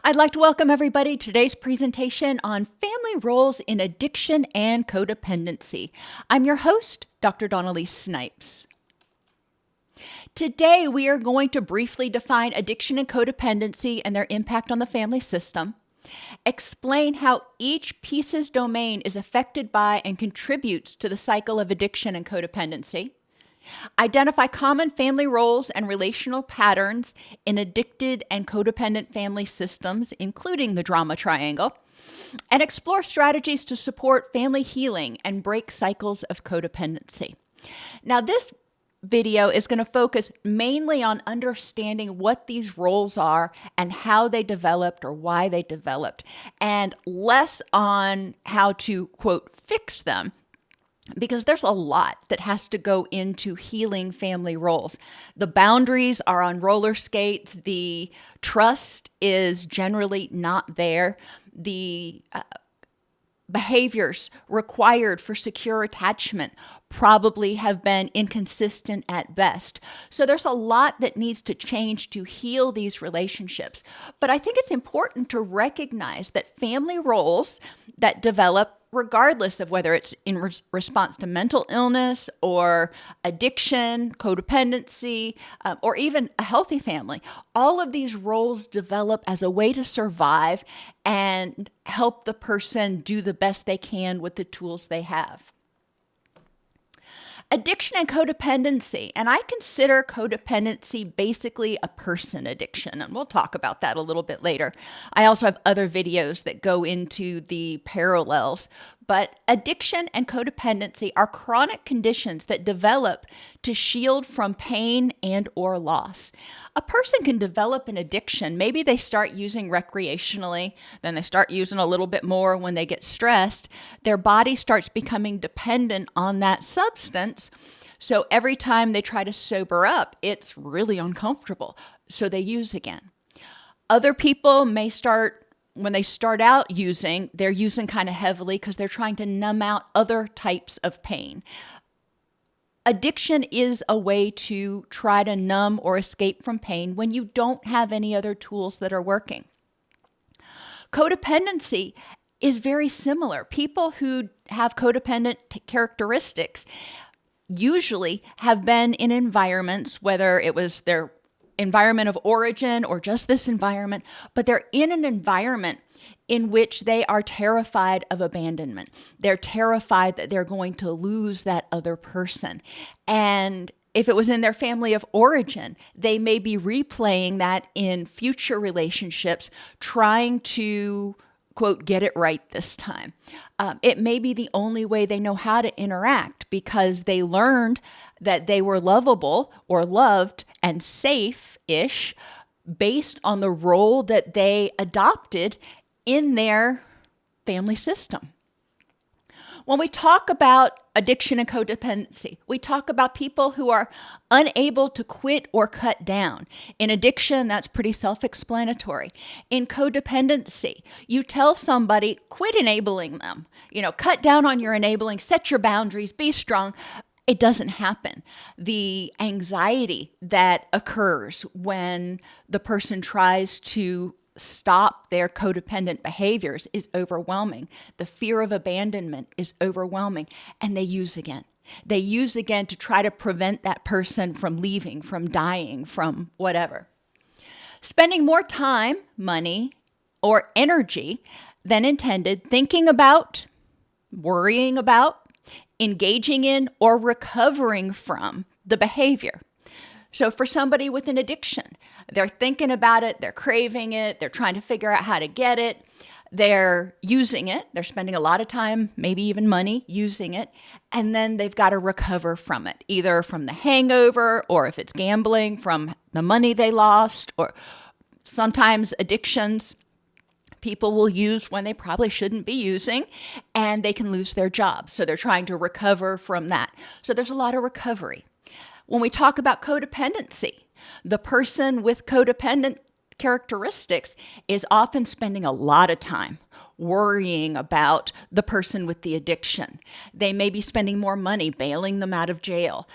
I'd like to welcome everybody to today's presentation on family roles in addiction and codependency. I'm your host, Dr. Dawn-Elise Snipes. Today, we are going to briefly define addiction and codependency and their impact on the family system, explain how each piece's domain is affected by and contributes to the cycle of addiction and codependency, identify common family roles and relational patterns in addicted and codependent family systems, including the drama triangle, and explore strategies to support family healing and break cycles of codependency. Now, this video is going to focus mainly on understanding what these roles are and how they developed or why they developed, and less on how to, quote, fix them, because there's a lot that has to go into healing family roles. The boundaries are on roller skates. The trust is generally not there. The behaviors required for secure attachment probably have been inconsistent at best. So there's a lot that needs to change to heal these relationships. But I think it's important to recognize that family roles that develop, regardless of whether it's in response to mental illness or addiction, codependency, or even a healthy family, all of these roles develop as a way to survive and help the person do the best they can with the tools they have. Addiction and codependency, and I consider codependency basically a person addiction, and we'll talk about that a little bit later. I also have other videos that go into the parallels, but addiction and codependency are chronic conditions that develop to shield from pain and or loss. A person can develop an addiction. Maybe they start using recreationally, then they start using a little bit more when they get stressed. Their body starts becoming dependent on that substance. So every time they try to sober up, it's really uncomfortable. So they use again. Other people may start, when they start out using, they're using kind of heavily because they're trying to numb out other types of pain. Addiction is a way to try to numb or escape from pain when you don't have any other tools that are working. Codependency is very similar. People who have codependent characteristics usually have been in environments, whether it was their environment of origin or just this environment, but they're in an environment in which they are terrified of abandonment. They're terrified that they're going to lose that other person. And if it was in their family of origin, they may be replaying that in future relationships, trying to, quote, get it right this time. It may be the only way they know how to interact because they learned that they were lovable or loved and safe-ish based on the role that they adopted in their family system. When we talk about addiction and codependency, we talk about people who are unable to quit or cut down. In addiction, that's pretty self-explanatory. In codependency, you tell somebody, quit enabling them. Cut down on your enabling, set your boundaries, be strong. It doesn't happen. The anxiety that occurs when the person tries to stop their codependent behaviors is overwhelming. The fear of abandonment is overwhelming, and they use again. They use again to try to prevent that person from leaving, from dying, from whatever. Spending more time, money, or energy than intended thinking about, worrying about, engaging in, or recovering from the behavior. So for somebody with an addiction, they're thinking about it, they're craving it, they're trying to figure out how to get it, they're using it, they're spending a lot of time, maybe even money, using it, and then they've got to recover from it, either from the hangover, or if it's gambling, from the money they lost, or sometimes addictions people will use when they probably shouldn't be using, and they can lose their job. So they're trying to recover from that. So there's a lot of recovery. When we talk about codependency, the person with codependent characteristics is often spending a lot of time worrying about the person with the addiction. They may be spending more money bailing them out of jail,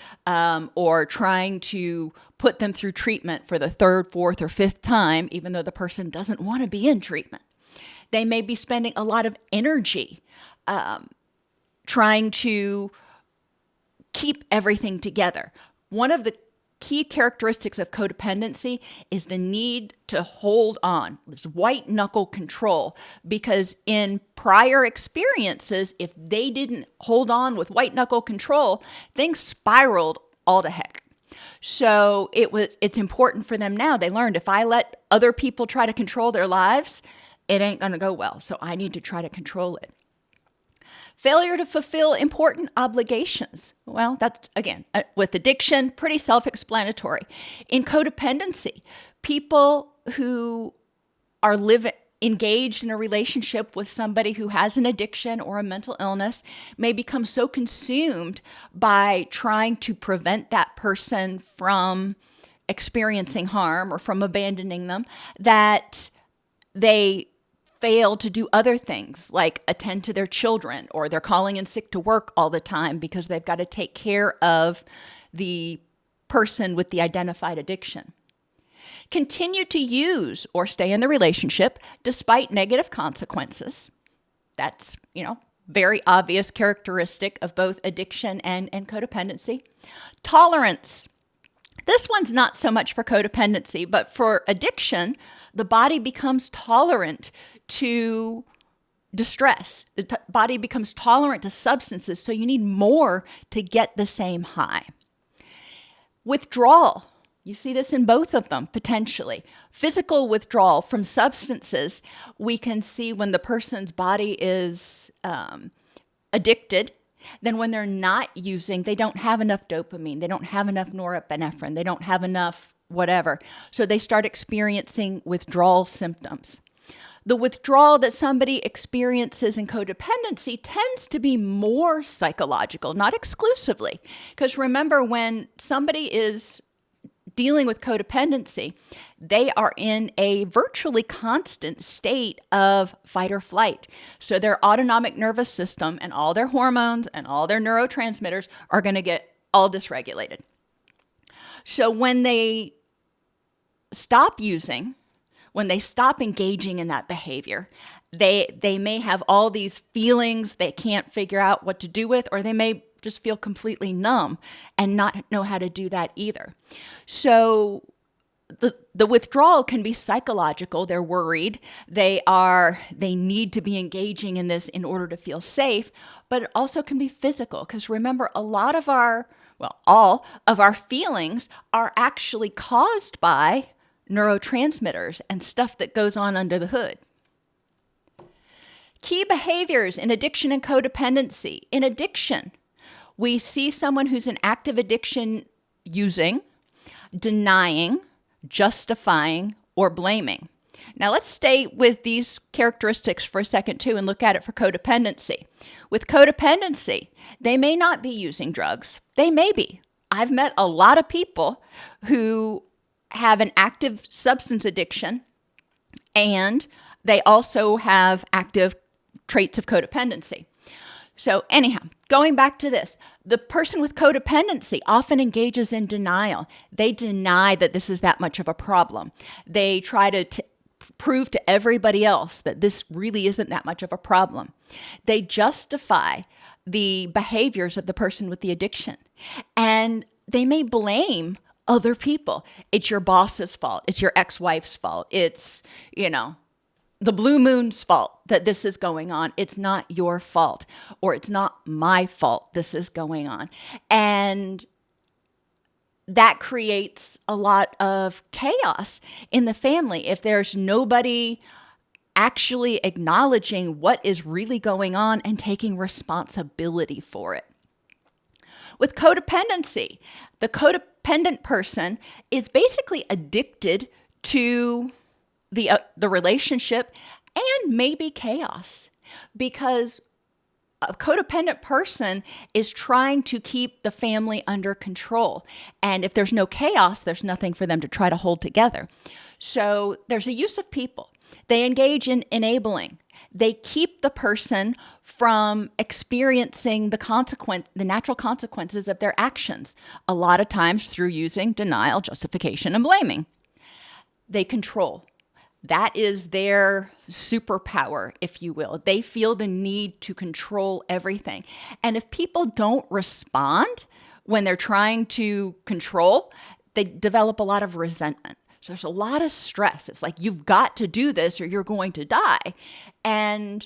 or trying to put them through treatment for the third, fourth, or fifth time, even though the person doesn't want to be in treatment. They may be spending a lot of energy trying to keep everything together. One of the key characteristics of codependency is the need to hold on, this white knuckle control, because in prior experiences, if they didn't hold on with white knuckle control, things spiraled all to heck. So it's important for them now. They learned, if I let other people try to control their lives, it ain't going to go well. So I need to try to control it. Failure to fulfill important obligations. Well, that's, again, with addiction, pretty self-explanatory. In codependency, people who are engaged in a relationship with somebody who has an addiction or a mental illness may become so consumed by trying to prevent that person from experiencing harm or from abandoning them that they fail to do other things like attend to their children, or they're calling in sick to work all the time because they've got to take care of the person with the identified addiction. Continue to use or stay in the relationship despite negative consequences. That's, very obvious characteristic of both addiction and codependency. Tolerance. This one's not so much for codependency, but for addiction, the body becomes tolerant to distress. The body becomes tolerant to substances, so you need more to get the same high. Withdrawal. You see this in both of them, potentially. Physical withdrawal from substances, we can see when the person's body is addicted. Then when they're not using, they don't have enough dopamine. They don't have enough norepinephrine. They don't have enough whatever. So they start experiencing withdrawal symptoms. The withdrawal that somebody experiences in codependency tends to be more psychological, not exclusively. Because remember, when somebody is dealing with codependency, they are in a virtually constant state of fight or flight. So their autonomic nervous system and all their hormones and all their neurotransmitters are going to get all dysregulated. So when they stop using, when they stop engaging in that behavior, they may have all these feelings they can't figure out what to do with, or they may just feel completely numb and not know how to do that either. So the withdrawal can be psychological. They're worried. They need to be engaging in this in order to feel safe, but it also can be physical, because remember, all of our feelings are actually caused by neurotransmitters and stuff that goes on under the hood. Key behaviors in addiction and codependency. In addiction, we see someone who's in active addiction using, denying, justifying, or blaming. Now let's stay with these characteristics for a second too and look at it for codependency. With codependency, they may not be using drugs. They may be. I've met a lot of people who have an active substance addiction, and they also have active traits of codependency. So anyhow, going back to this, the person with codependency often engages in denial. They deny that this is that much of a problem. They try to prove to everybody else that this really isn't that much of a problem. They justify the behaviors of the person with the addiction, and they may blame other people. It's your boss's fault. It's your ex-wife's fault. It's, the blue moon's fault that this is going on. It's not your fault, or it's not my fault this is going on. And that creates a lot of chaos in the family if there's nobody actually acknowledging what is really going on and taking responsibility for it. With codependency, the codependent person is basically addicted to the relationship and maybe chaos, because a codependent person is trying to keep the family under control. And if there's no chaos, there's nothing for them to try to hold together. So there's a use of people. They engage in enabling. They keep the person from experiencing the natural consequences of their actions, a lot of times through using denial, justification, and blaming. They control. That is their superpower, if you will. They feel the need to control everything. And if people don't respond when they're trying to control, they develop a lot of resentment. So there's a lot of stress. It's like, you've got to do this or you're going to die. And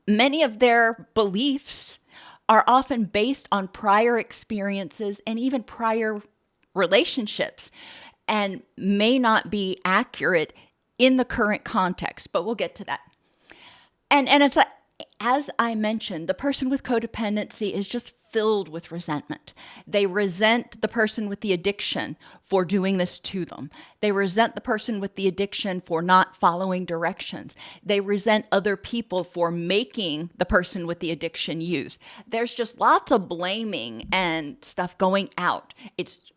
many of their beliefs are often based on prior experiences and even prior relationships, and may not be accurate in the current context, but we'll get to that. And it's like, as I mentioned, the person with codependency is just filled with resentment. They resent the person with the addiction for doing this to them. They resent the person with the addiction for not following directions. They resent other people for making the person with the addiction use. There's just lots of blaming and stuff going out. It's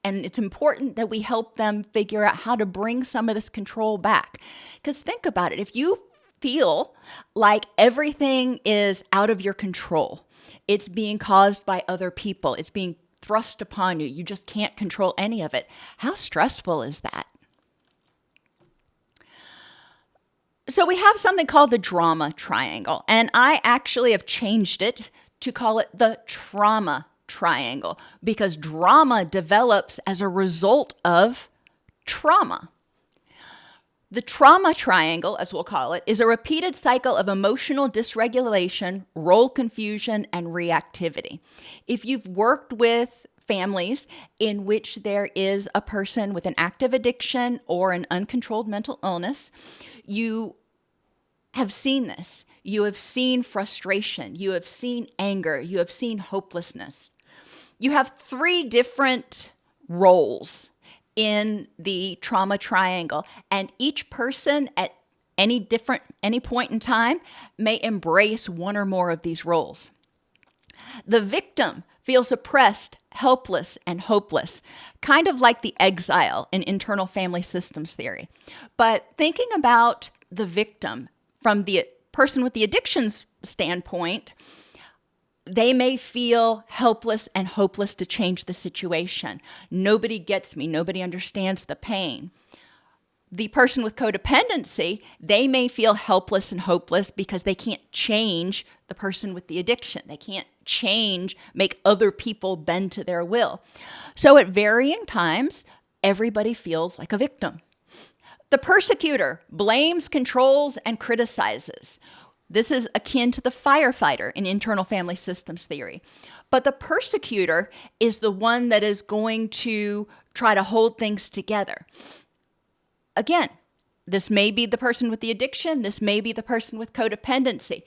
important that we help them figure out how to bring some of this control back. Because think about it. If you feel like everything is out of your control, it's being caused by other people, it's being thrust upon you, you just can't control any of it, how stressful is that? So we have something called the drama triangle, and I actually have changed it to call it the trauma triangle, because drama develops as a result of trauma. The trauma triangle, as we'll call it, is a repeated cycle of emotional dysregulation, role confusion, and reactivity. If you've worked with families in which there is a person with an active addiction or an uncontrolled mental illness, you have seen this. You have seen frustration. You have seen anger. You have seen hopelessness. You have 3 different roles in the trauma triangle, and each person at any point in time may embrace one or more of these roles. The victim feels oppressed, helpless, and hopeless, kind of like the exile in internal family systems theory. But thinking about the victim from the person with the addiction's standpoint, they may feel helpless and hopeless to change the situation. Nobody gets me. Nobody understands the pain. The person with codependency, they may feel helpless and hopeless because they can't change the person with the addiction. They can't make other people bend to their will. So at varying times, everybody feels like a victim. The persecutor blames, controls, and criticizes. This is akin to the firefighter in internal family systems theory. But the persecutor is the one that is going to try to hold things together. Again, this may be the person with the addiction. This may be the person with codependency.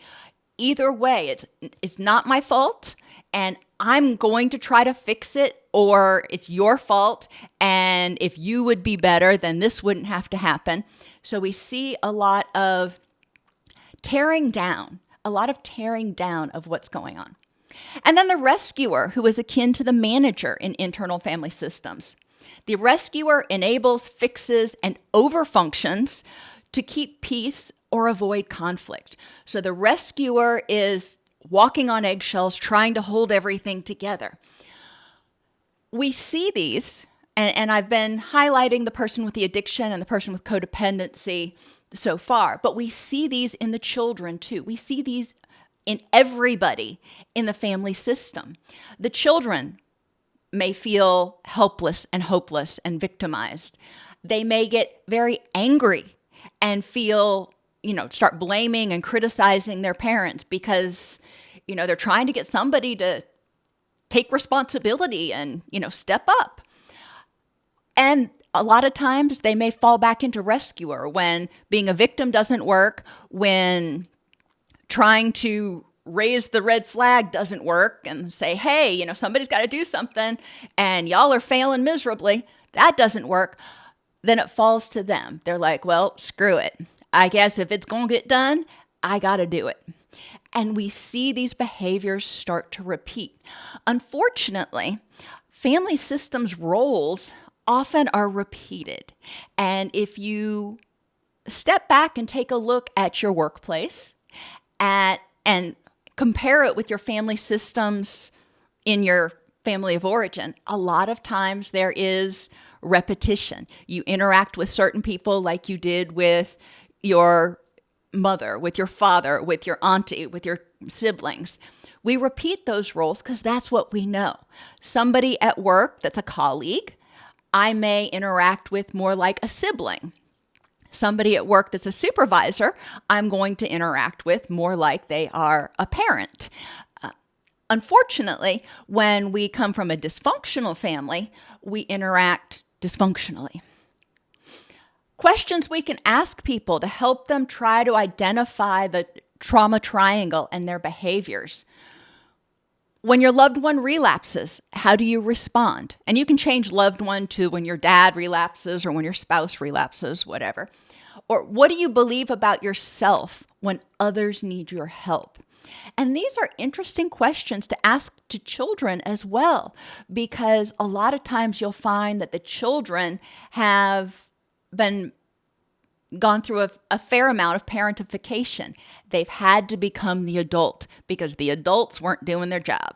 Either way, it's not my fault, and I'm going to try to fix it, or it's your fault, and if you would be better, then this wouldn't have to happen. So we see a lot of tearing down of what's going on. And then the rescuer, who is akin to the manager in internal family systems. The rescuer enables, fixes, and overfunctions to keep peace or avoid conflict. So the rescuer is walking on eggshells, trying to hold everything together. We see these, and I've been highlighting the person with the addiction and the person with codependency so far, but we see these in the children too. We see these in everybody in the family system. The children may feel helpless and hopeless and victimized. They may get very angry and feel, start blaming and criticizing their parents because, they're trying to get somebody to take responsibility and, step up. And a lot of times they may fall back into rescuer when being a victim doesn't work, when trying to raise the red flag doesn't work and say, hey, somebody's got to do something and y'all are failing miserably. That doesn't work. Then it falls to them. They're like, well, screw it. I guess if it's going to get done, I got to do it. And we see these behaviors start to repeat. Unfortunately, family systems roles often are repeated. And if you step back and take a look at your workplace and compare it with your family systems in your family of origin, a lot of times there is repetition. You interact with certain people like you did with your mother, with your father, with your auntie, with your siblings. We repeat those roles because that's what we know. Somebody at work that's a colleague, I may interact with more like a sibling. Somebody at work that's a supervisor, I'm going to interact with more like they are a parent. Unfortunately, when we come from a dysfunctional family, we interact dysfunctionally. Questions we can ask people to help them try to identify the trauma triangle and their behaviors. When your loved one relapses, how do you respond? And you can change loved one to when your dad relapses or when your spouse relapses, whatever. Or what do you believe about yourself when others need your help? And these are interesting questions to ask to children as well, because a lot of times you'll find that the children have gone through a fair amount of parentification. They've had to become the adult because the adults weren't doing their job.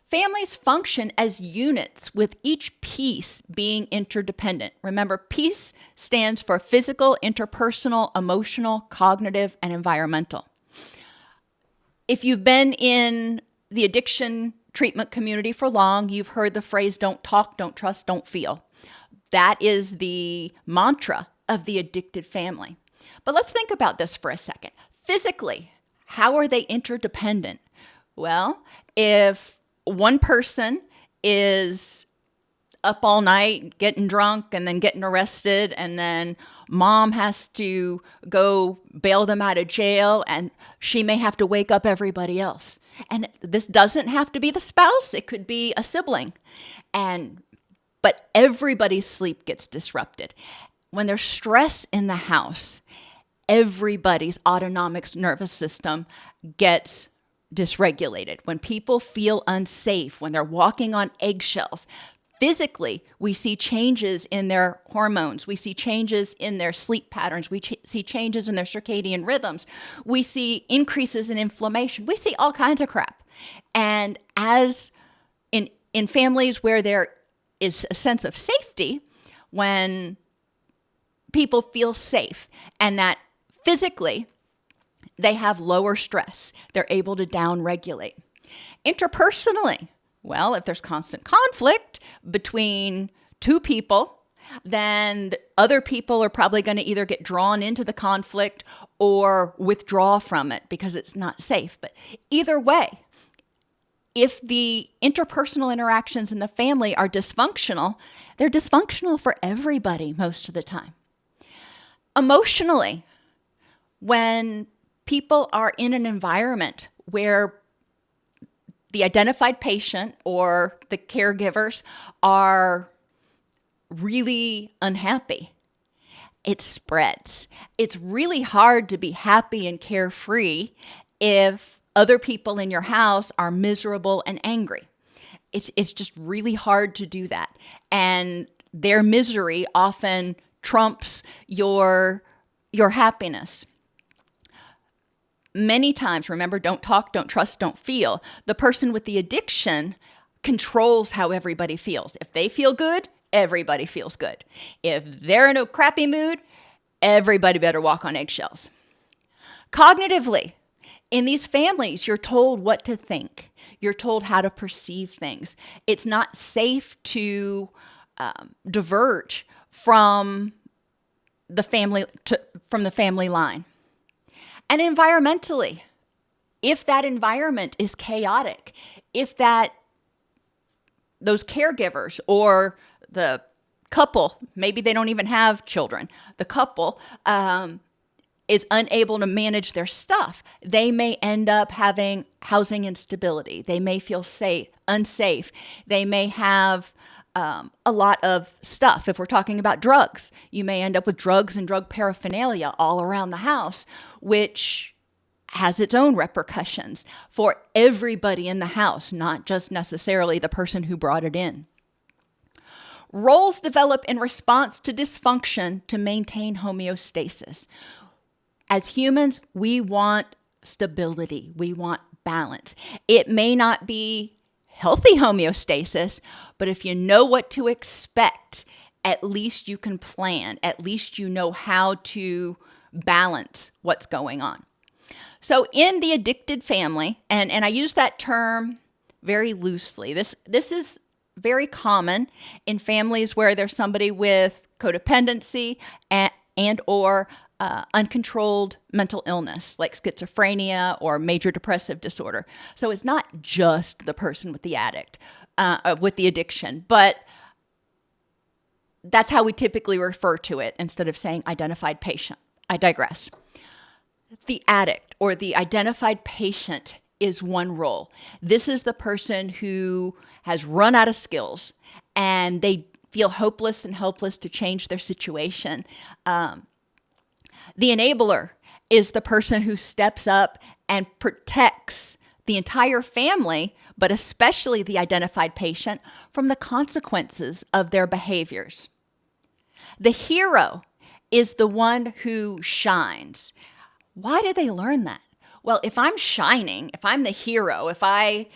Families function as units with each piece being interdependent. Remember, piece stands for physical, interpersonal, emotional, cognitive, and environmental. If you've been in the addiction treatment community for long, you've heard the phrase, don't talk, don't trust, don't feel. That is the mantra of the addicted family. But let's think about this for a second. Physically, how are they interdependent? Well, if one person is up all night getting drunk and then getting arrested, and then mom has to go bail them out of jail, and she may have to wake up everybody else. And this doesn't have to be the spouse. It could be a sibling. But everybody's sleep gets disrupted. When there's stress in the house, everybody's autonomic nervous system gets dysregulated. When people feel unsafe, when they're walking on eggshells, physically, we see changes in their hormones. We see changes in their sleep patterns. We see changes in their circadian rhythms. We see increases in inflammation. We see all kinds of crap. And as in families where there is a sense of safety, when people feel safe and that physically they have lower stress, they're able to down-regulate. Interpersonally, well, if there's constant conflict between two people, then the other people are probably going to either get drawn into the conflict or withdraw from it because it's not safe. But either way, if the interpersonal interactions in the family are dysfunctional, they're dysfunctional for everybody most of the time. Emotionally, when people are in an environment where the identified patient or the caregivers are really unhappy, it spreads. It's really hard to be happy and carefree if other people in your house are miserable and angry. It's just really hard to do that. And their misery often trumps your happiness. Many times, remember, don't talk, don't trust, don't feel. The person with the addiction controls how everybody feels. If they feel good, everybody feels good. If they're in a crappy mood, everybody better walk on eggshells. Cognitively, in these families, you're told what to think. You're told how to perceive things. It's not safe to diverge from the family line. And environmentally, if that environment is chaotic, if those caregivers or the couple, maybe they don't even have children, the couple is unable to manage their stuff, they may end up having housing instability. They may feel unsafe. They may have a lot of stuff. If we're talking about drugs, you may end up with drugs and drug paraphernalia all around the house, which has its own repercussions for everybody in the house, not just necessarily the person who brought it in. Roles develop in response to dysfunction to maintain homeostasis. As humans, we want stability. We want balance. It may not be healthy homeostasis, but if you know what to expect, at least you can plan. At least you know how to balance what's going on. So in the addicted family, and I use that term very loosely, this is very common in families where there's somebody with codependency and or uncontrolled mental illness like schizophrenia or major depressive disorder. So it's not just the person with the addiction, but that's how we typically refer to it instead of saying identified patient. I digress. The addict or the identified patient is one role. This is the person who has run out of skills and they feel hopeless and helpless to change their situation. The enabler is the person who steps up and protects the entire family, but especially the identified patient, from the consequences of their behaviors. The hero is the one who shines. Why did they learn that? Well, if I'm shining, if I'm the hero, if I,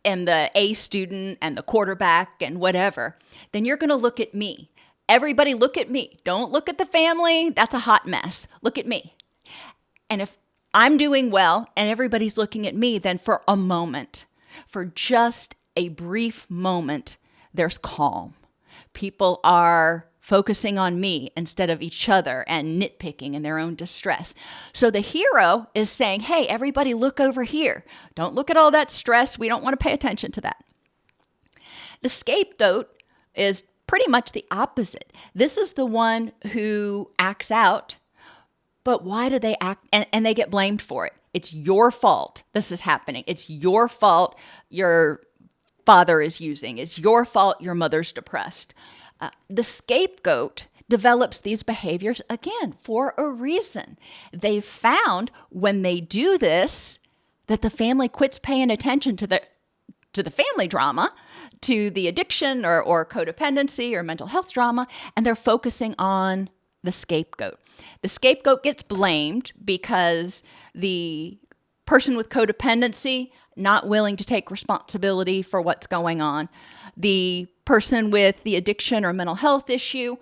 am the A student and the quarterback and whatever, then you're going to look at me. Everybody look at me. Don't look at the family. That's a hot mess. Look at me. And if I'm doing well and everybody's looking at me, then for a moment, for just a brief moment, there's calm. People are focusing on me instead of each other and nitpicking in their own distress. So the hero is saying, hey, everybody look over here. Don't look at all that stress. We don't want to pay attention to that. The scapegoat is pretty much the opposite. This is the one who acts out, but why do they act? And they get blamed for it. It's your fault this is happening. It's your fault your father is using. It's your fault your mother's depressed. The scapegoat develops these behaviors, again, for a reason. They've found when they do this that the family quits paying attention to the family drama, to the addiction or codependency or mental health drama, and they're focusing on the scapegoat. The scapegoat gets blamed because the person with codependency not willing to take responsibility for what's going on. The person with the addiction or mental health issue,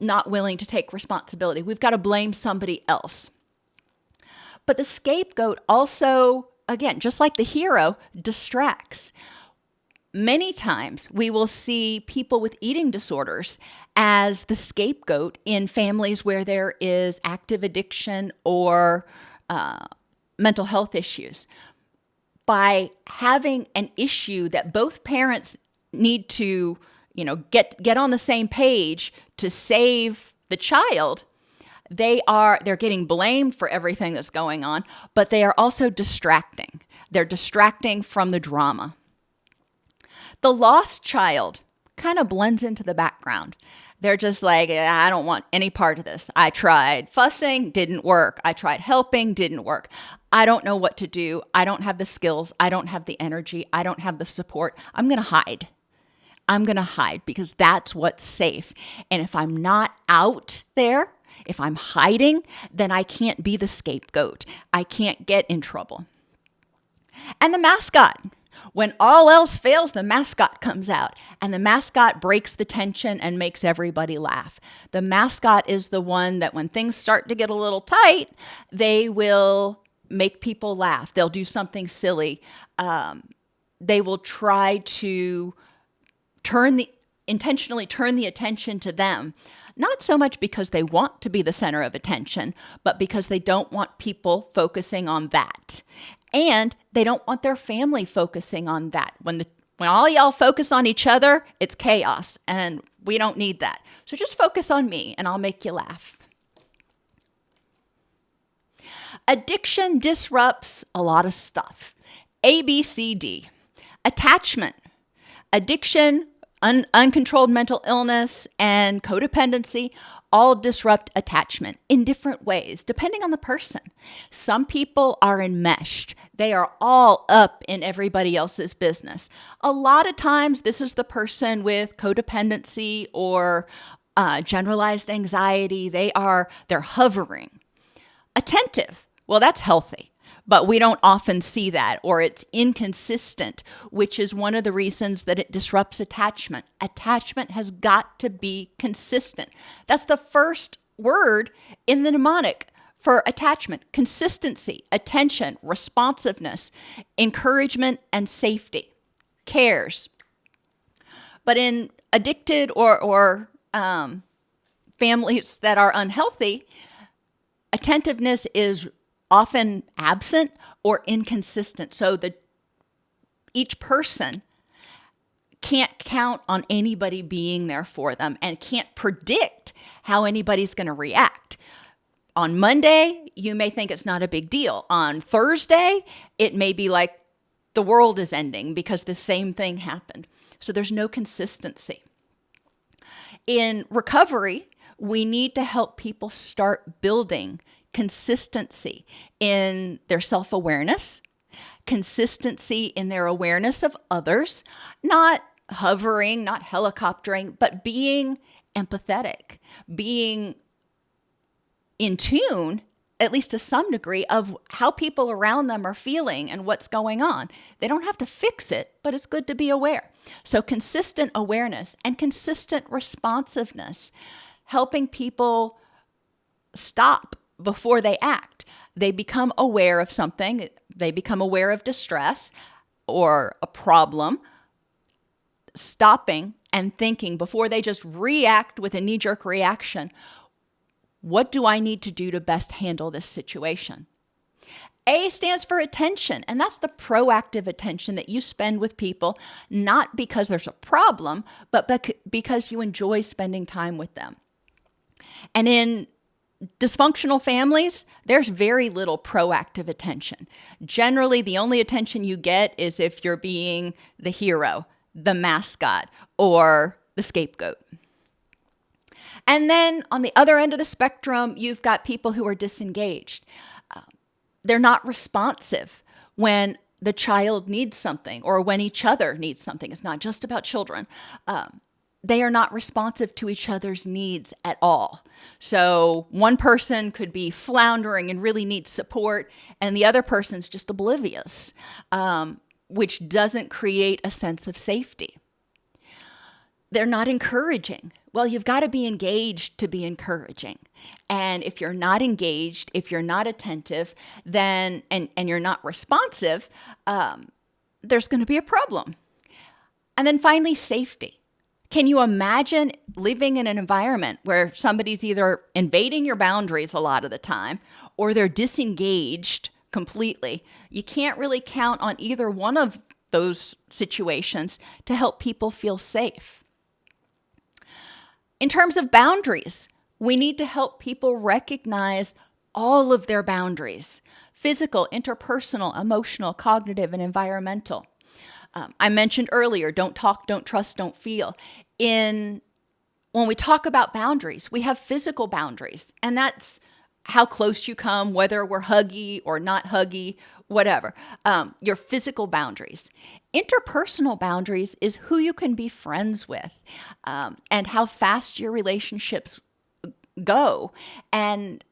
not willing to take responsibility. We've got to blame somebody else. But the scapegoat also, again, just like the hero, distracts. Many times we will see people with eating disorders as the scapegoat in families where there is active addiction or mental health issues. By having an issue that both parents need to, get on the same page to save the child, they're getting blamed for everything that's going on, but they are also distracting. They're distracting from the drama. The lost child kind of blends into the background. They're just like, I don't want any part of this. I tried fussing, didn't work. I tried helping, didn't work. I don't know what to do. I don't have the skills. I don't have the energy. I don't have the support. I'm going to hide. I'm going to hide because that's what's safe. And if I'm not out there, if I'm hiding, then I can't be the scapegoat. I can't get in trouble. And the mascot. When all else fails, the mascot comes out, and the mascot breaks the tension and makes everybody laugh. The mascot is the one that when things start to get a little tight, they will make people laugh. They'll do something silly. They will try to intentionally turn the attention to them. Not so much because they want to be the center of attention, but because they don't want people focusing on that. And they don't want their family focusing on that. When all y'all focus on each other, it's chaos, and we don't need that. So just focus on me, and I'll make you laugh. Addiction disrupts a lot of stuff. A, B, C, D. Attachment. Addiction, uncontrolled mental illness, and codependency all disrupt attachment in different ways, depending on the person. Some people are enmeshed. They are all up in everybody else's business. A lot of times, this is the person with codependency or generalized anxiety. They're hovering. Attentive. Well, that's healthy. But we don't often see that, or it's inconsistent, which is one of the reasons that it disrupts attachment. Attachment has got to be consistent. That's the first word in the mnemonic for attachment: consistency, attention, responsiveness, encouragement, and safety. Cares. But in addicted or families that are unhealthy, attentiveness is often absent or inconsistent. So each person can't count on anybody being there for them and can't predict how anybody's going to react. On Monday, you may think it's not a big deal. On Thursday, it may be like the world is ending because the same thing happened. So there's no consistency. In recovery, we need to help people start building consistency in their self-awareness, consistency in their awareness of others, not hovering, not helicoptering, but being empathetic, being in tune, at least to some degree, of how people around them are feeling and what's going on. They don't have to fix it, but it's good to be aware. So consistent awareness and consistent responsiveness, helping people stop before they act. They become aware of something. They become aware of distress or a problem, stopping and thinking before they just react with a knee-jerk reaction. What do I need to do to best handle this situation? A stands for attention, and that's the proactive attention that you spend with people, not because there's a problem, but because you enjoy spending time with them. And in dysfunctional families, there's very little proactive attention. Generally, the only attention you get is if you're being the hero, the mascot, or the scapegoat. And then on the other end of the spectrum, you've got people who are disengaged. They're not responsive when the child needs something or when each other needs something. It's not just about children. They are not responsive to each other's needs at all. So one person could be floundering and really needs support, and the other person's just oblivious, which doesn't create a sense of safety. They're not encouraging. Well, you've got to be engaged to be encouraging. And if you're not engaged, if you're not attentive, then and you're not responsive, there's going to be a problem. And then finally, safety. Can you imagine living in an environment where somebody's either invading your boundaries a lot of the time or they're disengaged completely? You can't really count on either one of those situations to help people feel safe. In terms of boundaries, we need to help people recognize all of their boundaries: physical, interpersonal, emotional, cognitive, and environmental. I mentioned earlier, don't talk, don't trust, don't feel. When we talk about boundaries, we have physical boundaries, and that's how close you come, whether we're huggy or not huggy, whatever. Your physical boundaries. Interpersonal boundaries is who you can be friends with, and how fast your relationships go. And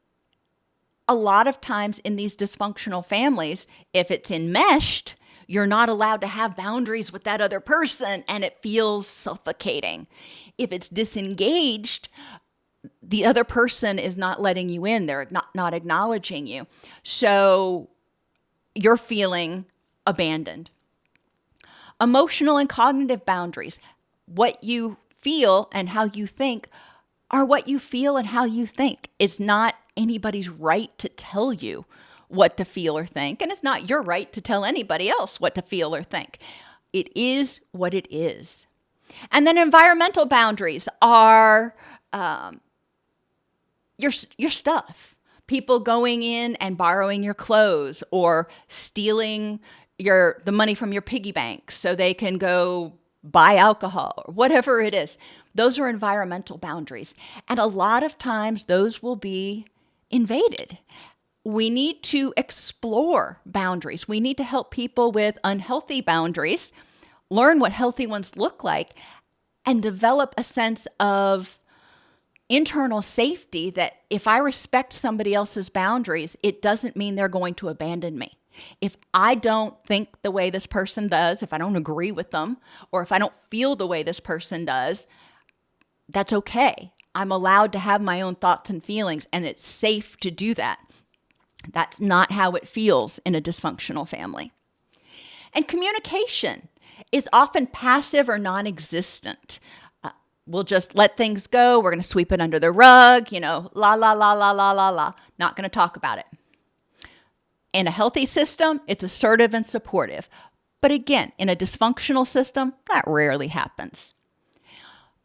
a lot of times in these dysfunctional families, if it's enmeshed, you're not allowed to have boundaries with that other person, and it feels suffocating. If it's disengaged, the other person is not letting you in. They're not acknowledging you. So you're feeling abandoned. Emotional and cognitive boundaries. What you feel and how you think are what you feel and how you think. It's not anybody's right to tell you what to feel or think, and it's not your right to tell anybody else what to feel or think. It is what it is. And then environmental boundaries are your stuff. People going in and borrowing your clothes or stealing the money from your piggy bank so they can go buy alcohol or whatever it is. Those are environmental boundaries. And a lot of times those will be invaded. We need to explore boundaries. We need to help people with unhealthy boundaries, learn what healthy ones look like, and develop a sense of internal safety that if I respect somebody else's boundaries, it doesn't mean they're going to abandon me. If I don't think the way this person does, if I don't agree with them, or if I don't feel the way this person does, that's okay. I'm allowed to have my own thoughts and feelings, and it's safe to do that. That's not how it feels in a dysfunctional family. And communication is often passive or non-existent. We'll just let things go. We're going to sweep it under the rug, la, la, la, la, la, la, la. Not going to talk about it. In a healthy system, it's assertive and supportive. But again, in a dysfunctional system, that rarely happens.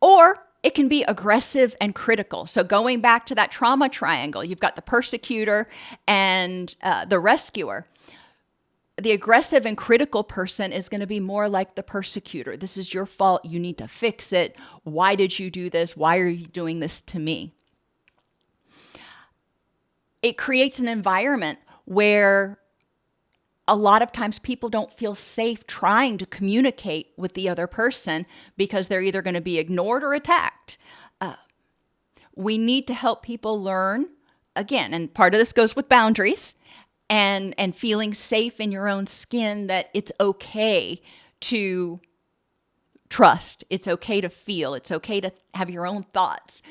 Or it can be aggressive and critical. So going back to that trauma triangle, you've got the persecutor and the rescuer. The aggressive and critical person is going to be more like the persecutor. This is your fault. You need to fix it. Why did you do this? Why are you doing this to me? It creates an environment where a lot of times people don't feel safe trying to communicate with the other person because they're either going to be ignored or attacked. We need to help people learn, again, and part of this goes with boundaries, and feeling safe in your own skin, that it's okay to trust. It's okay to feel. It's okay to have your own thoughts.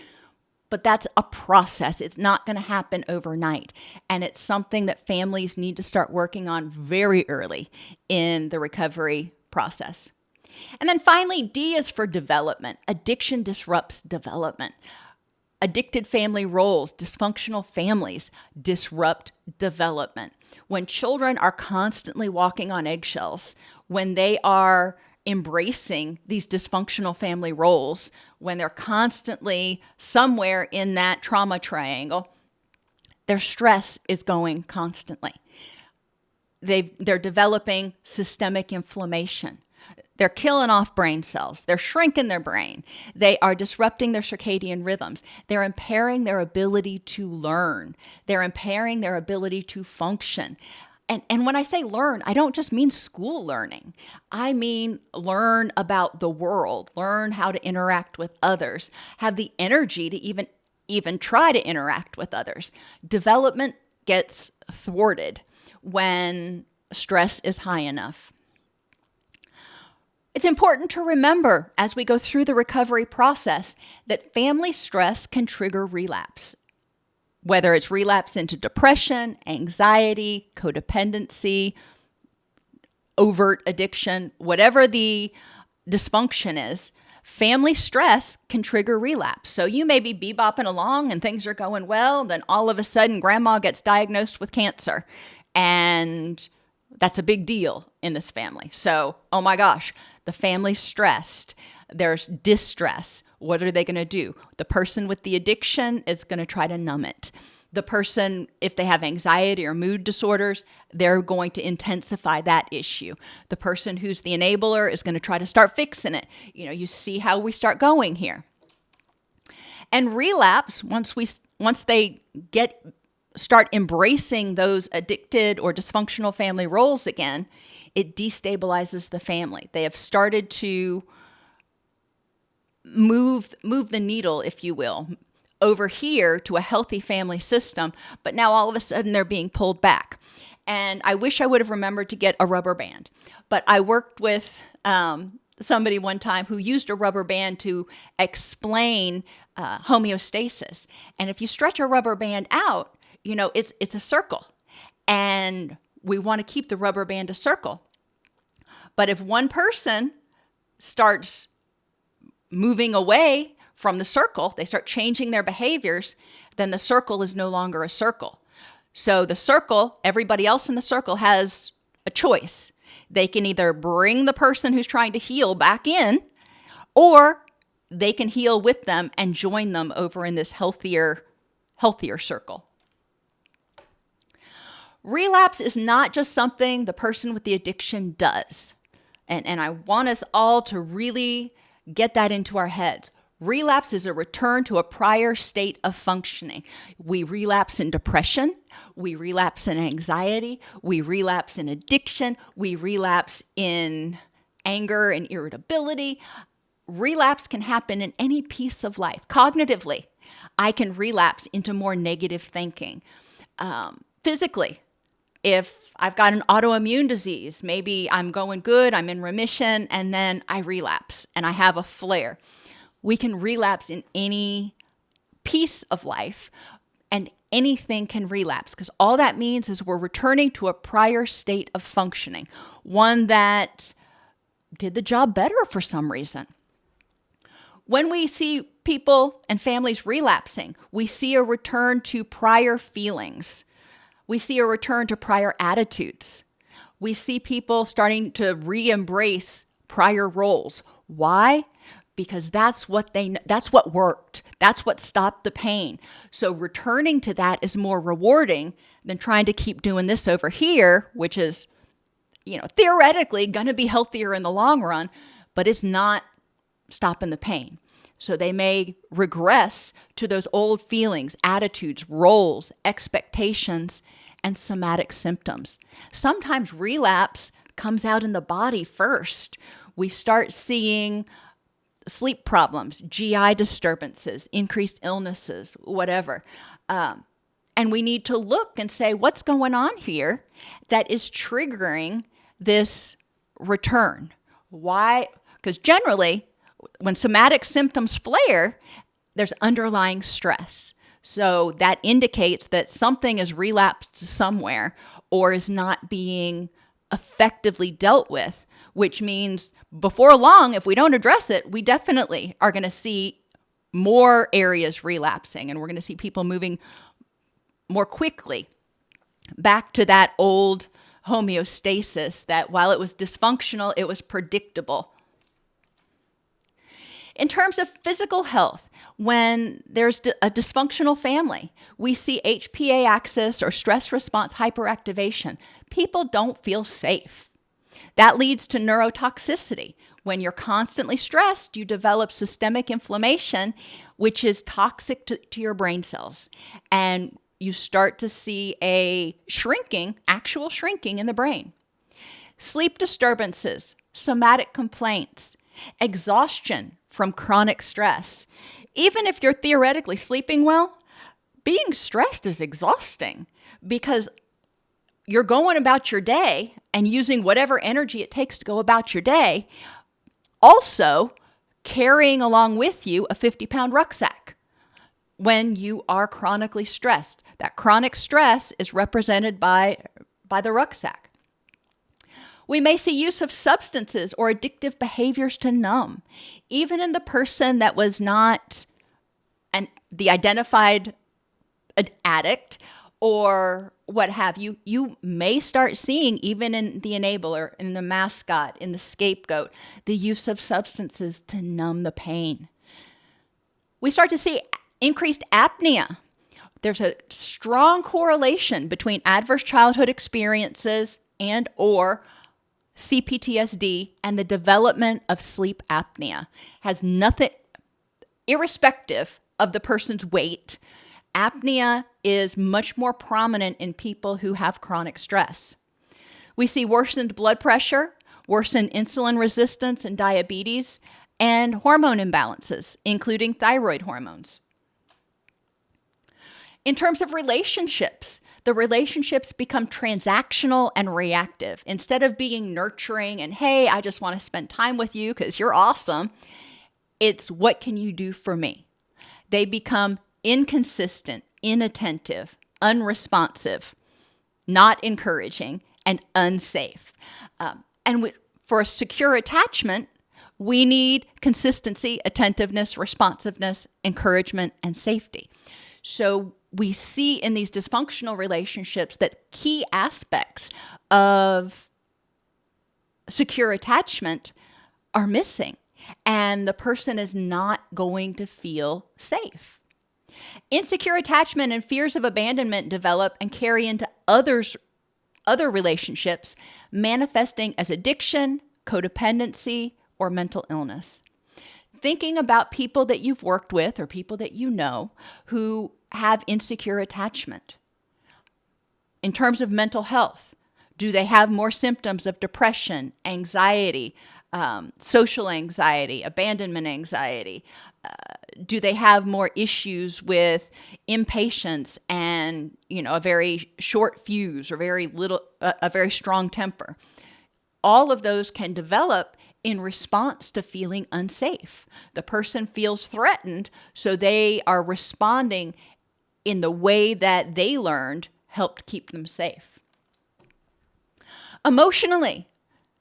But that's a process. It's not going to happen overnight. And it's something that families need to start working on very early in the recovery process. And then finally, D is for development. Addiction disrupts development. Addicted family roles, dysfunctional families disrupt development. When children are constantly walking on eggshells, when they are embracing these dysfunctional family roles, when they're constantly somewhere in that trauma triangle, their stress is going constantly. They're developing systemic inflammation. They're killing off brain cells. They're shrinking their brain. They are disrupting their circadian rhythms. They're impairing their ability to learn. They're impairing their ability to function. And when I say learn, I don't just mean school learning. I mean learn about the world, learn how to interact with others, have the energy to even try to interact with others. Development gets thwarted when stress is high enough. It's important to remember as we go through the recovery process that family stress can trigger relapse. Whether it's relapse into depression, anxiety, codependency, overt addiction, whatever the dysfunction is, family stress can trigger relapse. So you may be bebopping along and things are going well, then all of a sudden grandma gets diagnosed with cancer. And that's a big deal in this family. So, oh my gosh, the family's stressed. There's distress. What are they going to do? The person with the addiction is going to try to numb it. The person, if they have anxiety or mood disorders, they're going to intensify that issue. The person who's the enabler is going to try to start fixing it. You see how we start going here. And relapse, once they start embracing those addicted or dysfunctional family roles again, it destabilizes the family. They have started to move the needle, if you will, over here to a healthy family system, but now all of a sudden they're being pulled back. And I wish I would have remembered to get a rubber band, but I worked with somebody one time who used a rubber band to explain homeostasis. And if you stretch a rubber band out, it's a circle, and we want to keep the rubber band a circle. But if one person starts moving away from the circle, they start changing their behaviors, then the circle is no longer a circle. So the circle, everybody else in the circle has a choice. They can either bring the person who's trying to heal back in, or they can heal with them and join them over in this healthier circle. Relapse is not just something the person with the addiction does. And I want us all to really get that into our heads. Relapse is a return to a prior state of functioning. We relapse in depression. We relapse in anxiety. We relapse in addiction. We relapse in anger and irritability. Relapse can happen in any piece of life. Cognitively, I can relapse into more negative thinking. Physically, if I've got an autoimmune disease, maybe I'm going good, I'm in remission, and then I relapse and I have a flare. We can relapse in any piece of life, and anything can relapse, because all that means is we're returning to a prior state of functioning, one that did the job better for some reason. When we see people and families relapsing, we see a return to prior feelings. We see a return to prior attitudes. We see people starting to re-embrace prior roles. Why? Because that's what worked. That's what stopped the pain. So returning to that is more rewarding than trying to keep doing this over here, which is, theoretically going to be healthier in the long run, but it's not stopping the pain. So they may regress to those old feelings, attitudes, roles, expectations, and somatic symptoms. Sometimes relapse comes out in the body first. We start seeing sleep problems, GI disturbances, increased illnesses, whatever. And we need to look and say, what's going on here that is triggering this return? Why? Because generally, when somatic symptoms flare, there's underlying stress. So that indicates that something is relapsed somewhere or is not being effectively dealt with, which means before long, if we don't address it, we definitely are going to see more areas relapsing, and we're going to see people moving more quickly back to that old homeostasis that while it was dysfunctional, it was predictable. In terms of physical health, when there's a dysfunctional family, we see HPA axis or stress response hyperactivation. People don't feel safe. That leads to neurotoxicity. When you're constantly stressed, you develop systemic inflammation, which is toxic to your brain cells. And you start to see a actual shrinking in the brain. Sleep disturbances, somatic complaints, exhaustion from chronic stress. Even if you're theoretically sleeping well, being stressed is exhausting because you're going about your day and using whatever energy it takes to go about your day, also carrying along with you a 50-pound rucksack when you are chronically stressed. That chronic stress is represented by the rucksack. We may see use of substances or addictive behaviors to numb. Even in the person that was not the identified addict or what have you, you may start seeing, even in the enabler, in the mascot, in the scapegoat, the use of substances to numb the pain. We start to see increased apnea. There's a strong correlation between adverse childhood experiences and or CPTSD and the development of sleep apnea. Has nothing, irrespective of the person's weight, apnea is much more prominent in people who have chronic stress. We see worsened blood pressure, worsened insulin resistance and diabetes, and hormone imbalances, including thyroid hormones. In terms of relationships, the relationships become transactional and reactive. Instead of being nurturing and, hey, I just want to spend time with you because you're awesome, it's what can you do for me? They become inconsistent, inattentive, unresponsive, not encouraging, and unsafe. For a secure attachment, we need consistency, attentiveness, responsiveness, encouragement, and safety. So we see in these dysfunctional relationships that key aspects of secure attachment are missing, and the person is not going to feel safe. Insecure attachment and fears of abandonment develop and carry into other relationships, manifesting as addiction, codependency, or mental illness. Thinking about people that you've worked with or people that you know who have insecure attachment. In terms of mental health, do they have more symptoms of depression, anxiety, social anxiety, abandonment anxiety? Do they have more issues with impatience and, a very short fuse or a very strong temper? All of those can develop in response to feeling unsafe. The person feels threatened, so they are responding in the way that they learned helped keep them safe. Emotionally,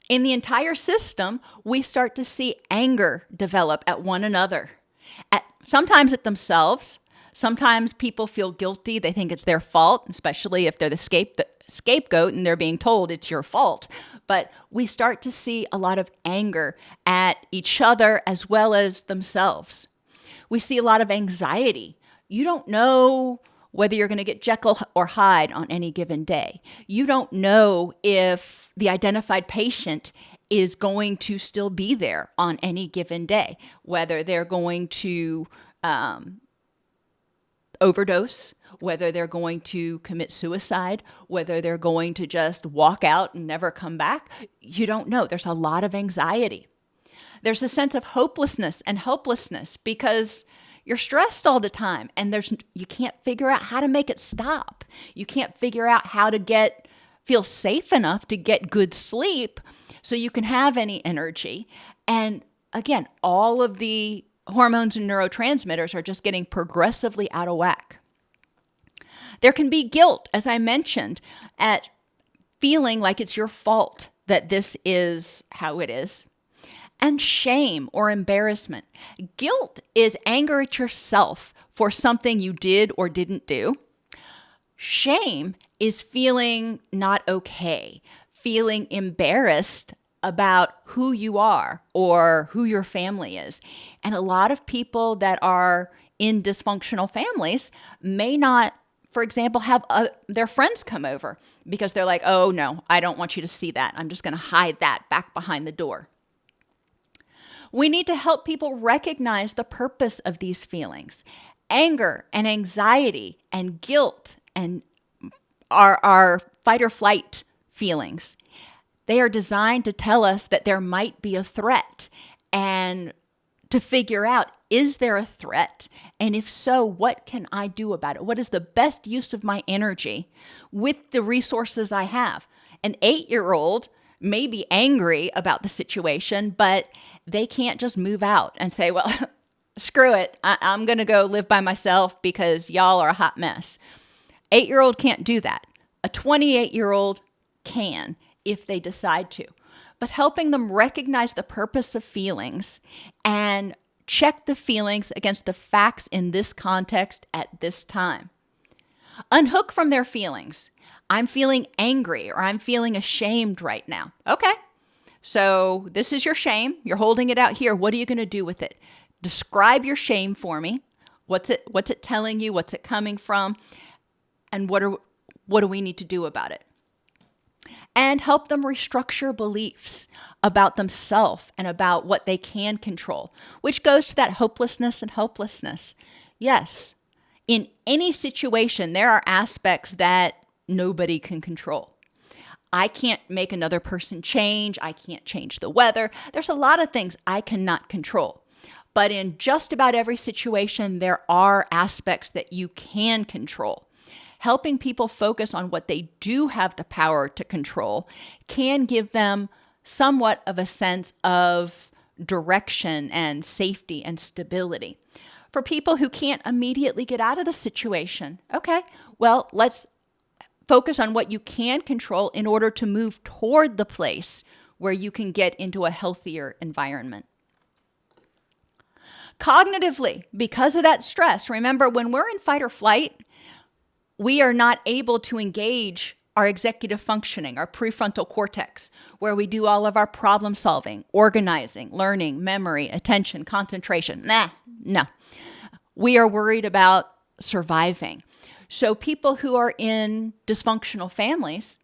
in the entire system, we start to see anger develop at one another, sometimes at themselves. Sometimes people feel guilty. They think it's their fault, especially if they're the scapegoat and they're being told it's your fault. But we start to see a lot of anger at each other as well as themselves. We see a lot of anxiety. You don't know whether you're going to get Jekyll or Hyde on any given day. You don't know if the identified patient is going to still be there on any given day, whether they're going to overdose, whether they're going to commit suicide, whether they're going to just walk out and never come back. You don't know. There's a lot of anxiety. There's a sense of hopelessness and helplessness because you're stressed all the time and you can't figure out how to make it stop. You can't figure out how to feel safe enough to get good sleep so you can have any energy. And again, all of the hormones and neurotransmitters are just getting progressively out of whack. There can be guilt, as I mentioned, at feeling like it's your fault that this is how it is. And shame or embarrassment. Guilt is anger at yourself for something you did or didn't do. Shame is feeling not okay, feeling embarrassed about who you are or who your family is. And a lot of people that are in dysfunctional families may not, for example, have their friends come over because they're like, oh no, I don't want you to see that. I'm just going to hide that back behind the door. We need to help people recognize the purpose of these feelings. Anger and anxiety and guilt and our fight or flight feelings. They are designed to tell us that there might be a threat and to figure out, is there a threat? And if so, what can I do about it? What is the best use of my energy with the resources I have? An 8-year-old may be angry about the situation, but they can't just move out and say, well, screw it. I'm going to go live by myself because y'all are a hot mess. 8-year-old can't do that. A 28-year-old can if they decide to. But helping them recognize the purpose of feelings and check the feelings against the facts in this context at this time. Unhook from their feelings. I'm feeling angry or I'm feeling ashamed right now. Okay, so this is your shame. You're holding it out here. What are you going to do with it? Describe your shame for me. What's it telling you? What's it coming from? And what do we need to do about it? And help them restructure beliefs about themselves and about what they can control, which goes to that hopelessness and helplessness. Yes, in any situation, there are aspects that nobody can control. I can't make another person change. I can't change the weather. There's a lot of things I cannot control. But in just about every situation, there are aspects that you can control. Helping people focus on what they do have the power to control can give them somewhat of a sense of direction and safety and stability. For people who can't immediately get out of the situation, okay, well, let's focus on what you can control in order to move toward the place where you can get into a healthier environment. Cognitively, because of that stress, remember when we're in fight or flight, we are not able to engage our executive functioning, our prefrontal cortex, where we do all of our problem solving, organizing, learning, memory, attention, concentration. No. We are worried about surviving. So people who are in dysfunctional families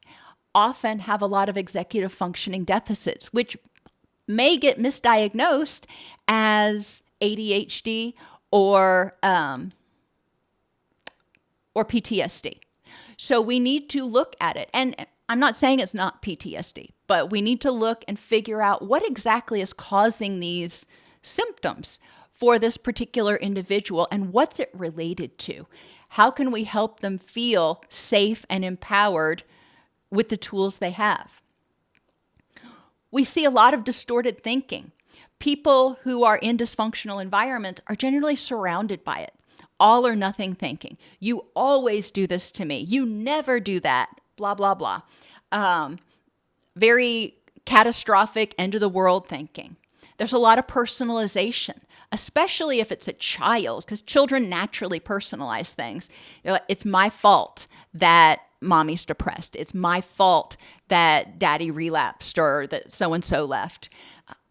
often have a lot of executive functioning deficits, which may get misdiagnosed as ADHD or PTSD. So we need to look at it. And I'm not saying it's not PTSD, but we need to look and figure out what exactly is causing these symptoms for this particular individual and what's it related to. How can we help them feel safe and empowered with the tools they have? We see a lot of distorted thinking. People who are in dysfunctional environments are generally surrounded by it. All or nothing thinking. You always do this to me. You never do that. Blah, blah, blah. Very catastrophic, end of the world thinking. There's a lot of personalization, especially if it's a child, because children naturally personalize things. They're like, it's my fault that mommy's depressed. It's my fault that daddy relapsed or that so-and-so left.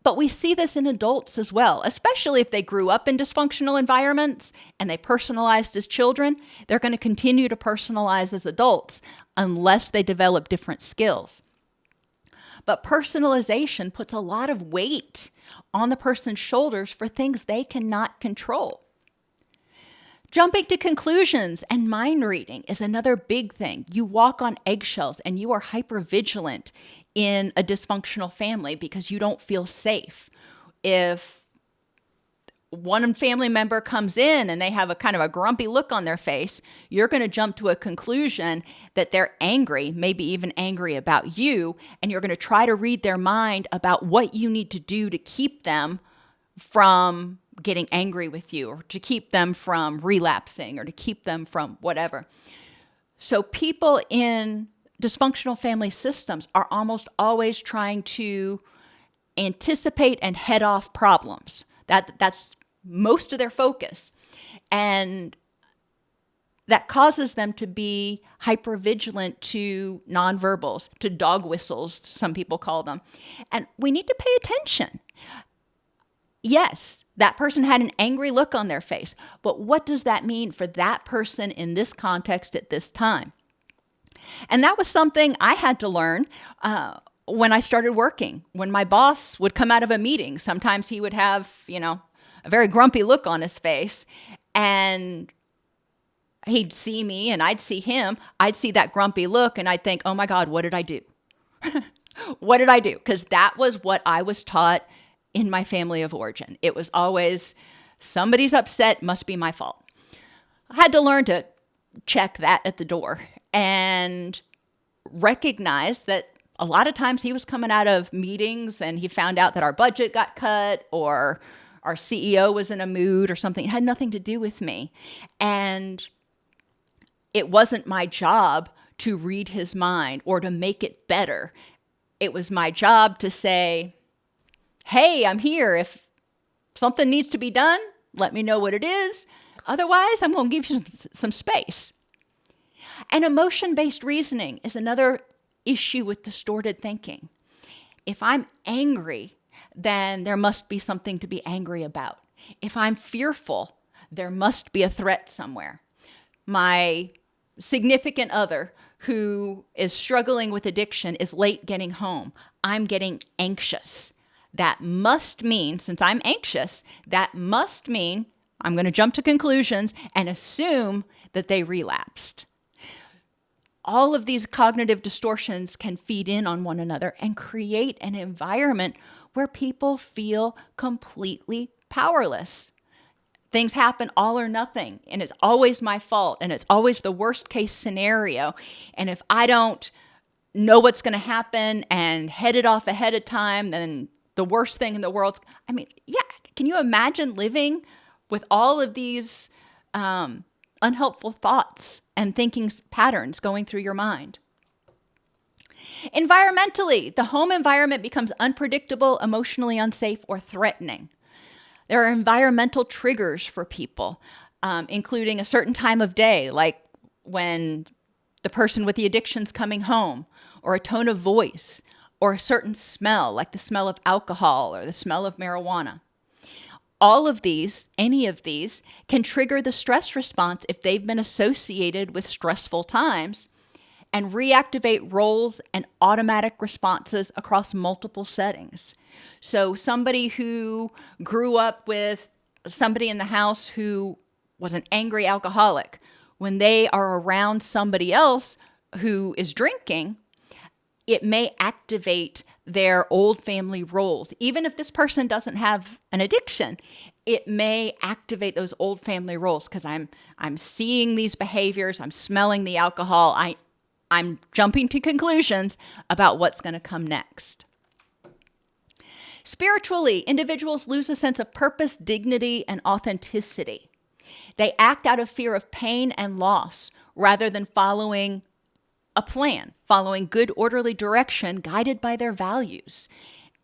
But we see this in adults as well, especially if they grew up in dysfunctional environments and they personalized as children. They're going to continue to personalize as adults unless they develop different skills. But personalization puts a lot of weight on the person's shoulders for things they cannot control. Jumping to conclusions and mind reading is another big thing. You walk on eggshells and you are hypervigilant in a dysfunctional family because you don't feel safe. If one family member comes in and they have a kind of a grumpy look on their face, you're going to jump to a conclusion that they're angry, maybe even angry about you, and you're going to try to read their mind about what you need to do to keep them from getting angry with you, or to keep them from relapsing, or to keep them from whatever. So people in dysfunctional family systems are almost always trying to anticipate and head off problems. That's most of their focus. And that causes them to be hypervigilant to nonverbals, to dog whistles, some people call them. And we need to pay attention. Yes, that person had an angry look on their face, but what does that mean for that person in this context at this time? And that was something I had to learn when I started working. When my boss would come out of a meeting, sometimes he would have, a very grumpy look on his face, and he'd see me and I'd see him. I'd see that grumpy look and I'd think, oh my God, what did I do? What did I do? Because that was what I was taught in my family of origin. It was always, somebody's upset, must be my fault. I had to learn to check that at the door and recognize that a lot of times he was coming out of meetings and he found out that our budget got cut or our CEO was in a mood or something. It had nothing to do with me. And it wasn't my job to read his mind or to make it better. It was my job to say, hey, I'm here. If something needs to be done, let me know what it is. Otherwise, I'm going to give you some space. And emotion-based reasoning is another issue with distorted thinking. If I'm angry, then there must be something to be angry about. If I'm fearful, there must be a threat somewhere. My significant other who is struggling with addiction is late getting home. I'm getting anxious. That must mean, since I'm anxious, that must mean I'm going to jump to conclusions and assume that they relapsed. All of these cognitive distortions can feed in on one another and create an environment where people feel completely powerless. Things happen all or nothing, and it's always my fault, and it's always the worst case scenario. And if I don't know what's going to happen and head it off ahead of time, then the worst thing in the world. Can you imagine living with all of these unhelpful thoughts and thinking patterns going through your mind? Environmentally, the home environment becomes unpredictable, emotionally unsafe, or threatening. There are environmental triggers for people, including a certain time of day, like when the person with the addiction's coming home, or a tone of voice, or a certain smell, like the smell of alcohol or the smell of marijuana. All of these, any of these, can trigger the stress response if they've been associated with stressful times and reactivate roles and automatic responses across multiple settings. So somebody who grew up with somebody in the house who was an angry alcoholic, when they are around somebody else who is drinking, it may activate their old family roles. Even if this person doesn't have an addiction, it may activate those old family roles because I'm seeing these behaviors, I'm smelling the alcohol, I'm jumping to conclusions about what's going to come next. Spiritually, individuals lose a sense of purpose, dignity, and authenticity. They act out of fear of pain and loss rather than following a plan, following good, orderly direction guided by their values.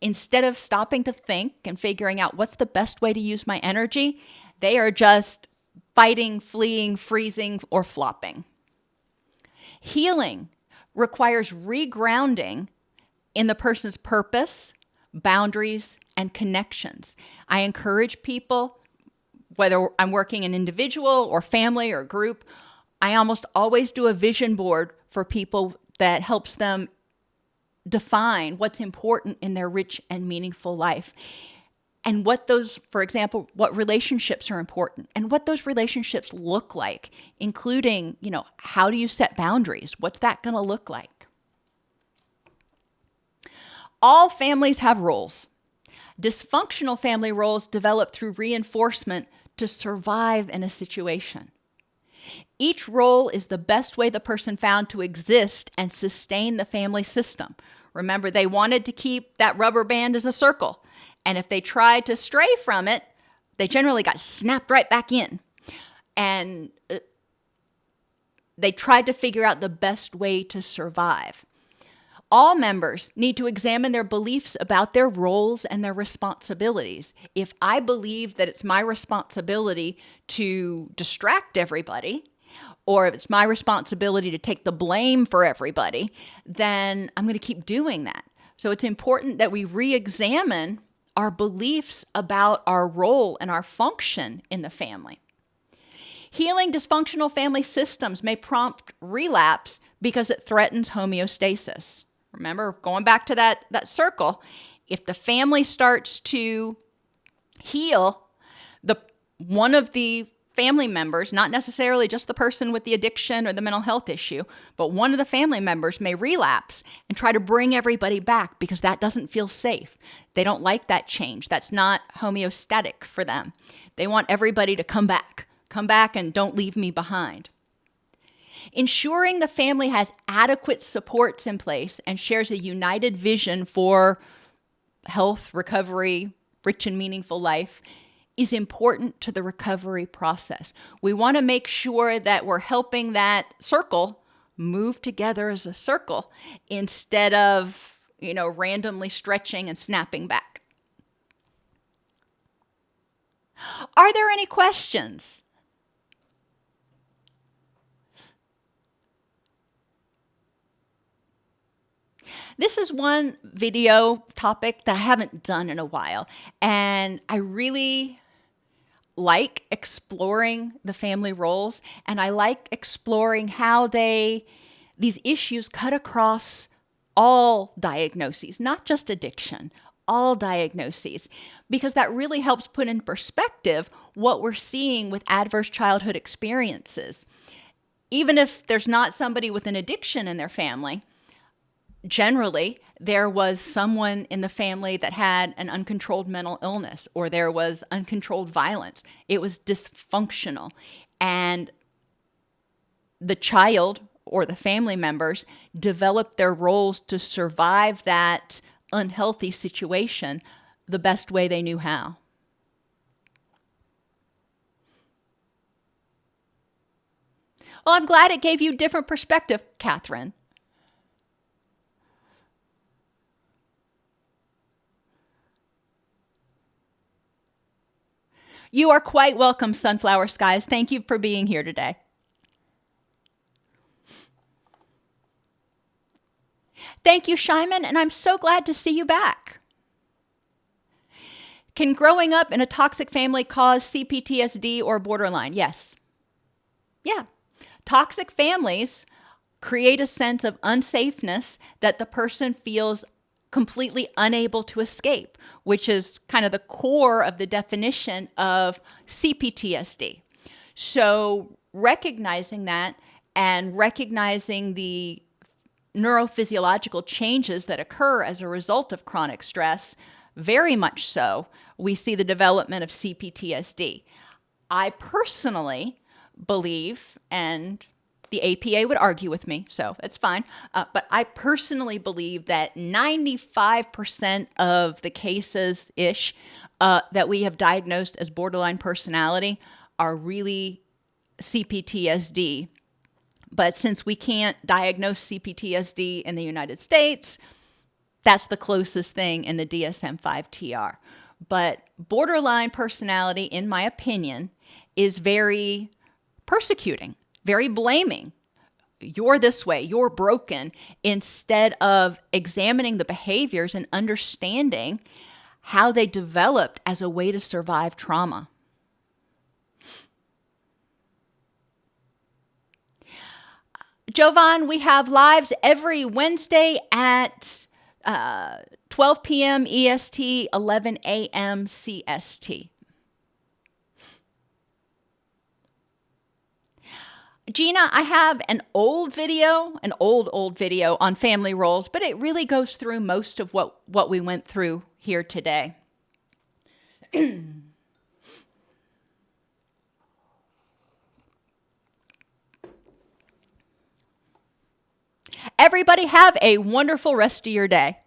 Instead of stopping to think and figuring out what's the best way to use my energy, they are just fighting, fleeing, freezing, or flopping. Healing requires regrounding in the person's purpose, boundaries, and connections. I encourage people, whether I'm working an individual or family or group, I almost always do a vision board for people that helps them define what's important in their rich and meaningful life. And what those, for example, what relationships are important and what those relationships look like, including, how do you set boundaries? What's that going to look like? All families have roles. Dysfunctional family roles develop through reinforcement to survive in a situation. Each role is the best way the person found to exist and sustain the family system. Remember, they wanted to keep that rubber band as a circle. And if they tried to stray from it, they generally got snapped right back in. And they tried to figure out the best way to survive. All members need to examine their beliefs about their roles and their responsibilities. If I believe that it's my responsibility to distract everybody, or if it's my responsibility to take the blame for everybody, then I'm going to keep doing that. So it's important that we re-examine our beliefs about our role and our function in the family. Healing dysfunctional family systems may prompt relapse because it threatens homeostasis. Remember, going back to that circle, if the family starts to heal, one of the family members, not necessarily just the person with the addiction or the mental health issue, but one of the family members may relapse and try to bring everybody back because that doesn't feel safe. They don't like that change. That's not homeostatic for them. They want everybody to come back and don't leave me behind. Ensuring the family has adequate supports in place and shares a united vision for health, recovery, rich and meaningful life is important to the recovery process. We want to make sure that we're helping that circle move together as a circle instead of, randomly stretching and snapping back. Are there any questions? This is one video topic that I haven't done in a while, and I really like exploring the family roles, and I like exploring how these issues cut across all diagnoses, not just addiction, all diagnoses, because that really helps put in perspective what we're seeing with adverse childhood experiences. Even if there's not somebody with an addiction in their family, generally, there was someone in the family that had an uncontrolled mental illness, or there was uncontrolled violence. It was dysfunctional. And the child or the family members developed their roles to survive that unhealthy situation the best way they knew how. Well, I'm glad it gave you different perspective, Catherine. You are quite welcome, Sunflower Skies. Thank you for being here today. Thank you, Shyman, and I'm so glad to see you back. Can growing up in a toxic family cause CPTSD or borderline? Yes. Yeah. Toxic families create a sense of unsafeness that the person feels completely unable to escape, which is kind of the core of the definition of CPTSD. So recognizing that and recognizing the neurophysiological changes that occur as a result of chronic stress, very much so, we see the development of CPTSD. I personally believe, and the APA would argue with me, so it's fine, but I personally believe that 95% of the cases-ish that we have diagnosed as borderline personality are really CPTSD. But since we can't diagnose CPTSD in the United States, that's the closest thing in the DSM-5-TR. But borderline personality, in my opinion, is very persecuting, very blaming. You're this way, you're broken, instead of examining the behaviors and understanding how they developed as a way to survive trauma. Jovan, we have lives every Wednesday at 12 p.m. EST, 11 a.m. CST. Gina, I have an old video on family roles, but it really goes through most of what we went through here today. Everybody have a wonderful rest of your day.